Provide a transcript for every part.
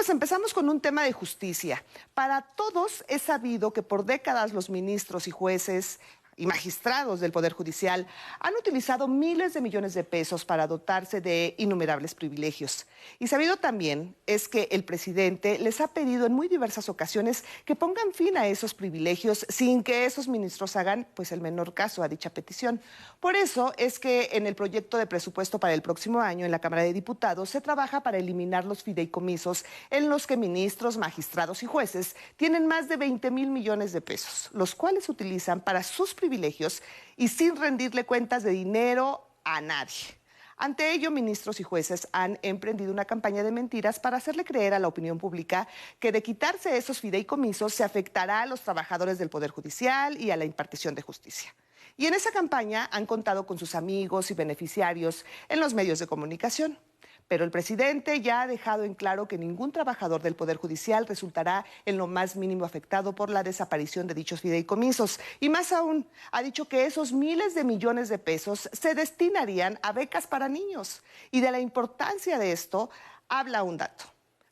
pues empezamos con un tema de justicia. Para todos es sabido que por décadas los ministros y jueces y magistrados del Poder Judicial han utilizado miles de millones de pesos para dotarse de innumerables privilegios. Y sabido también es que el presidente les ha pedido en muy diversas ocasiones que pongan fin a esos privilegios sin que esos ministros hagan pues el menor caso a dicha petición. Por eso es que en el proyecto de presupuesto para el próximo año en la Cámara de Diputados se trabaja para eliminar los fideicomisos en los que ministros, magistrados y jueces tienen más de 20,000 millones de pesos, los cuales utilizan para sus privilegios y sin rendirle cuentas de dinero a nadie. Ante ello, ministros y jueces han emprendido una campaña de mentiras para hacerle creer a la opinión pública que de quitarse esos fideicomisos se afectará a los trabajadores del Poder Judicial y a la impartición de justicia. Y en esa campaña han contado con sus amigos y beneficiarios en los medios de comunicación. Pero el presidente ya ha dejado en claro que ningún trabajador del Poder Judicial resultará en lo más mínimo afectado por la desaparición de dichos fideicomisos. Y más aún, ha dicho que esos miles de millones de pesos se destinarían a becas para niños. Y de la importancia de esto habla un dato.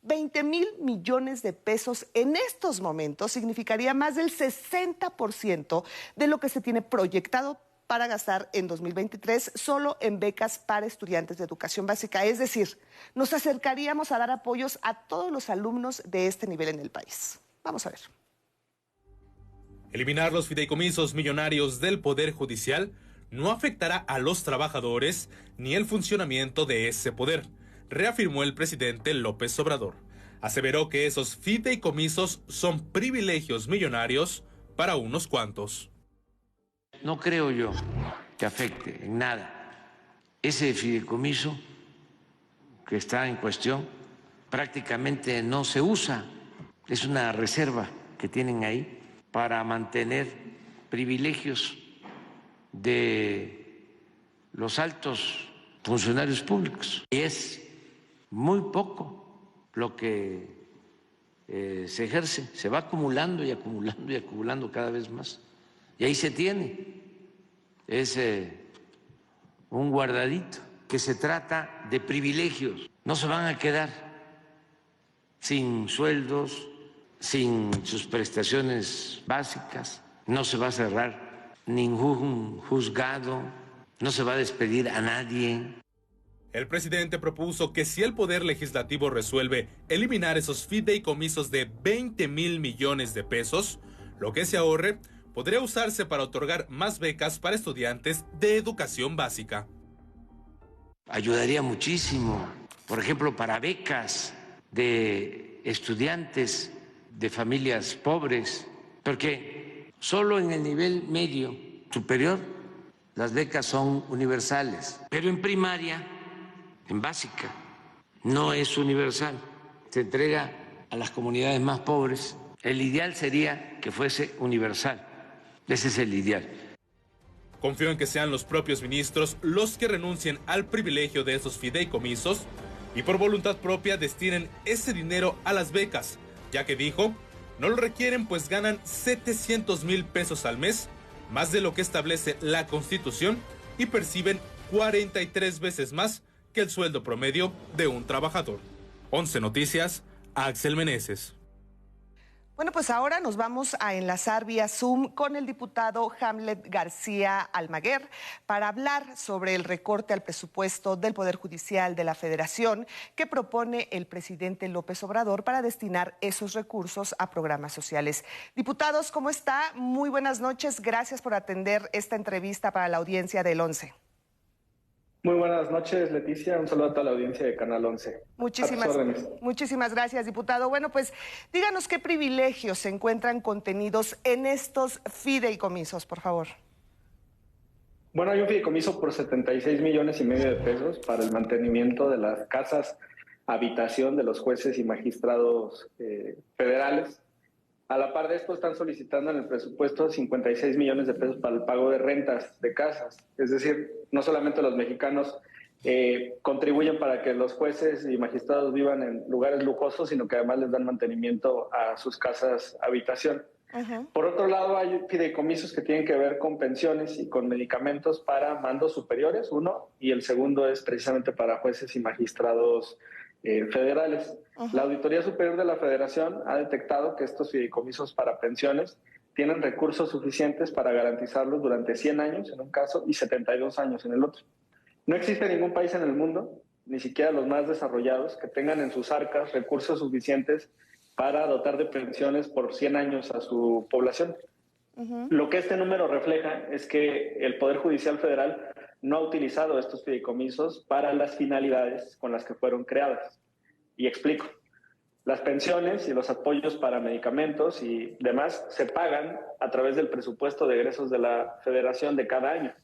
20,000 millones de pesos en estos momentos significaría más del 60% de lo que se tiene proyectado para gastar en 2023 solo en becas para estudiantes de educación básica. Es decir, nos acercaríamos a dar apoyos a todos los alumnos de este nivel en el país. Vamos a ver. Eliminar los fideicomisos millonarios del Poder Judicial no afectará a los trabajadores ni el funcionamiento de ese poder, reafirmó el presidente López Obrador. Aseveró que esos fideicomisos son privilegios millonarios para unos cuantos. No creo yo que afecte en nada. Ese fideicomiso que está en cuestión prácticamente no se usa. Es una reserva que tienen ahí para mantener privilegios de los altos funcionarios públicos. Y es muy poco lo que se ejerce. Se va acumulando y acumulando y acumulando cada vez más. Y ahí se tiene, es un guardadito, que se trata de privilegios. No se van a quedar sin sueldos, sin sus prestaciones básicas, no se va a cerrar ningún juzgado, no se va a despedir a nadie. El presidente propuso que si el Poder Legislativo resuelve eliminar esos fideicomisos de 20,000 millones de pesos, lo que se ahorre podría usarse para otorgar más becas para estudiantes de educación básica. Ayudaría muchísimo, por ejemplo, para becas de estudiantes de familias pobres, porque solo en el nivel medio superior las becas son universales, pero en primaria, en básica, no es universal, se entrega a las comunidades más pobres. El ideal sería que fuese universal. Ese es el ideal. Confío en que sean los propios ministros los que renuncien al privilegio de esos fideicomisos y por voluntad propia destinen ese dinero a las becas, ya que dijo, no lo requieren pues ganan 700,000 pesos al mes, más de lo que establece la Constitución, y perciben 43 veces más que el sueldo promedio de un trabajador. 11 Noticias, Axel Meneses. Bueno, pues ahora nos vamos a enlazar vía Zoom con el diputado Hamlet García Almaguer para hablar sobre el recorte al presupuesto del Poder Judicial de la Federación que propone el presidente López Obrador para destinar esos recursos a programas sociales. Diputados, ¿cómo está? Muy buenas noches. Gracias por atender esta entrevista para la audiencia del 11. Muy buenas noches, Leticia. Un saludo a toda la audiencia de Canal 11. Muchísimas gracias, diputado. Bueno, pues díganos qué privilegios se encuentran contenidos en estos fideicomisos, por favor. Bueno, hay un fideicomiso por 76,5 millones de pesos para el mantenimiento de las casas habitación de los jueces y magistrados federales. A la par de esto, están solicitando en el presupuesto 56 millones de pesos para el pago de rentas de casas. Es decir, no solamente los mexicanos contribuyen para que los jueces y magistrados vivan en lugares lujosos, sino que además les dan mantenimiento a sus casas habitación. Por otro lado, hay fideicomisos que tienen que ver con pensiones y con medicamentos para mandos superiores, uno, y el segundo es precisamente para jueces y magistrados federales. La Auditoría Superior de la Federación ha detectado que estos fideicomisos para pensiones tienen recursos suficientes para garantizarlos durante 100 años en un caso y 72 años en el otro. No existe ningún país en el mundo, ni siquiera los más desarrollados, que tengan en sus arcas recursos suficientes para dotar de pensiones por 100 años a su población. Lo que este número refleja es que el Poder Judicial Federal no ha utilizado estos fideicomisos para las finalidades con las que fueron creadas. Y explico. Las pensiones y los apoyos para medicamentos y demás se pagan a través del presupuesto de egresos de la Federación de cada año.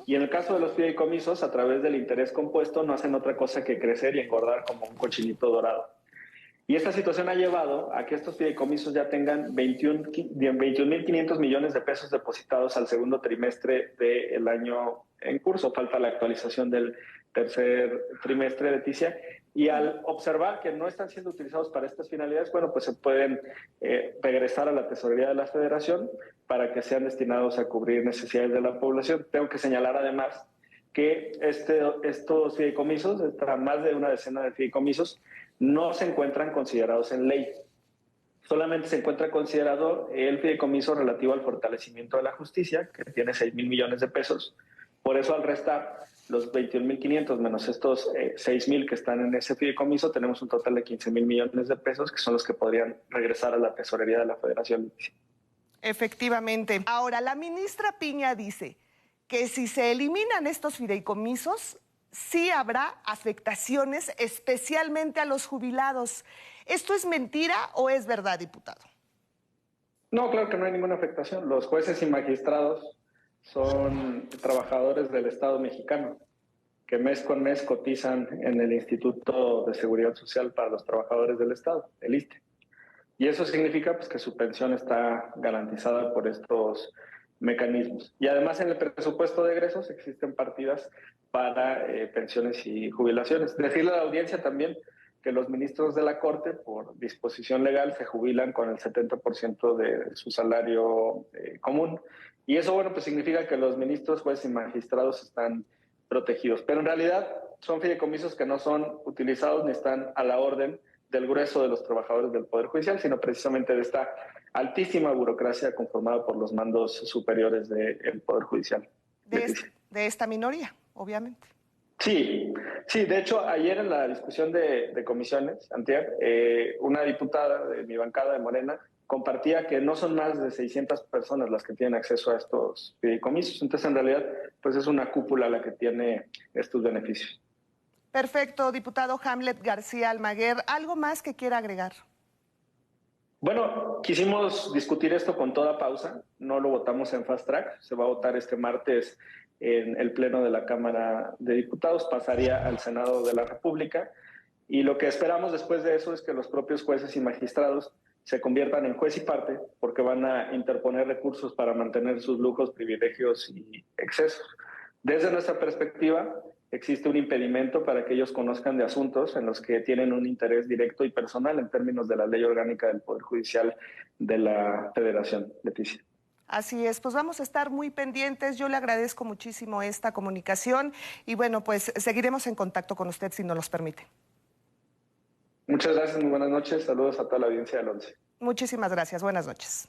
Y en el caso de los fideicomisos, a través del interés compuesto, no hacen otra cosa que crecer y engordar como un cochinito dorado. Y esta situación ha llevado a que estos fideicomisos ya tengan 21.500 millones de pesos depositados al segundo trimestre del año en curso. Falta la actualización del tercer trimestre, Leticia. Y al observar que no están siendo utilizados para estas finalidades, bueno, pues se pueden regresar a la tesorería de la Federación para que sean destinados a cubrir necesidades de la población. Tengo que señalar además que estos fideicomisos, más de una decena de fideicomisos, no se encuentran considerados en ley. Solamente se encuentra considerado el fideicomiso relativo al fortalecimiento de la justicia, que tiene 6,000 millones de pesos. Por eso, al restar los 21.500 menos estos 6,000 que están en ese fideicomiso, tenemos un total de 15,000 millones de pesos, que son los que podrían regresar a la tesorería de la Federación. Efectivamente. Ahora, la ministra Piña dice que si se eliminan estos fideicomisos, sí habrá afectaciones, especialmente a los jubilados. ¿Esto es mentira o es verdad, diputado? No, claro que no hay ninguna afectación. Los jueces y magistrados son trabajadores del Estado mexicano que mes con mes cotizan en el Instituto de Seguridad Social para los Trabajadores del Estado, el ISSSTE. Y eso significa pues, que su pensión está garantizada por estos mecanismos. Y además en el presupuesto de egresos existen partidas para pensiones y jubilaciones. Decirle a la audiencia también que los ministros de la Corte, por disposición legal, se jubilan con el 70% de su salario común. Y eso, bueno, pues significa que los ministros, jueces y magistrados están protegidos. Pero en realidad son fideicomisos que no son utilizados ni están a la orden del grueso de los trabajadores del Poder Judicial, sino precisamente de esta altísima burocracia conformada por los mandos superiores del Poder Judicial. De esta minoría, obviamente. Sí, de hecho, ayer en la discusión de comisiones, antier, una diputada de mi bancada de Morena compartía que no son más de 600 personas las que tienen acceso a estos fideicomisos. Entonces, en realidad, pues es una cúpula la que tiene estos beneficios. Perfecto, diputado Hamlet García Almaguer. ¿Algo más que quiera agregar? Bueno, quisimos discutir esto con toda pausa. No lo votamos en fast track. Se va a votar este martes en el Pleno de la Cámara de Diputados. Pasaría al Senado de la República. Y lo que esperamos después de eso es que los propios jueces y magistrados se conviertan en juez y parte, porque van a interponer recursos para mantener sus lujos, privilegios y excesos. Desde nuestra perspectiva, existe un impedimento para que ellos conozcan de asuntos en los que tienen un interés directo y personal en términos de la Ley Orgánica del Poder Judicial de la Federación. Leticia. Así es, pues vamos a estar muy pendientes. Yo le agradezco muchísimo esta comunicación y bueno, pues seguiremos en contacto con usted si nos los permite. Muchas gracias, muy buenas noches. Saludos a toda la audiencia del 11. Muchísimas gracias, buenas noches.